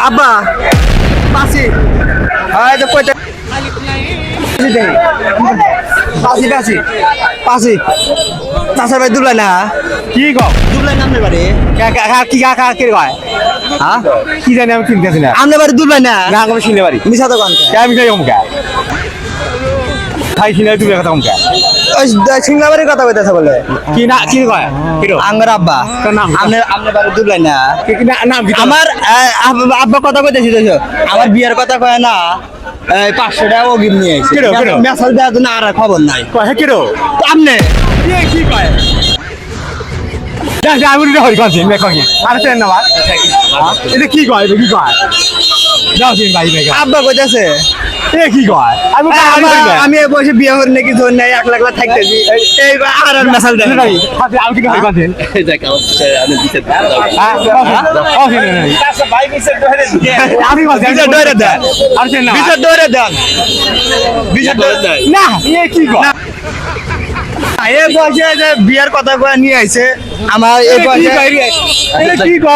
আব্বা পাসি হ্যাঁ তো কয়টা পাসি পাসি পাসি চাষের ভাই দুলাই না কি কও দুলাই নামনে বাড়ি কি কাকা কে কয় হ্যাঁ কি জানি আমি চিনতেছি না আমনে বাড়ি দুলাই না না আমি চিনতে পারি মিশা তো কান আমি যাই অমুকা খাই চিনে তুমি কথা অমুকা ওই সিংলা বাড়ির কথা কইতেছে বলে কি না কি কয় কিরো আঙ্গার আব্বা তোর নাম? আমনে আমনে বাড়ি দুলাই না নাম কি আমার আব্বা কথা কইতেছি তো আমার বিয়ের কথা কয় না 500 টাকা অগ্রিম নিয়ে আইছে কিরো, কিরো? মেসাল দেওয়ার জন্য আর খবর নাই কয় হে কিরো আমনে কি কয় যা আমি হই কোন সিন মেকং আর তেন না বাদ এটা কি কয় কি কয় যাও সিন ভাই মেগা আব্বা কইতাছে এ কি কয় আমি আমি এই বয়সে বিয়ে করে নাকি জোর নাই 1 লাখ থাকতেছি এই আর মেসাল দেয় আমি কি হই কোন সিন আমি বলছি বিচার দৌড়ে দেন আর তেন না বিচার দৌড়ে দেন বিচার দৌড়ে দেন না এ কি কয় এই বয়সে যে বিয়ের কথা কয়ে নিয়ে আইছে আমার এই বয়সে কি কয়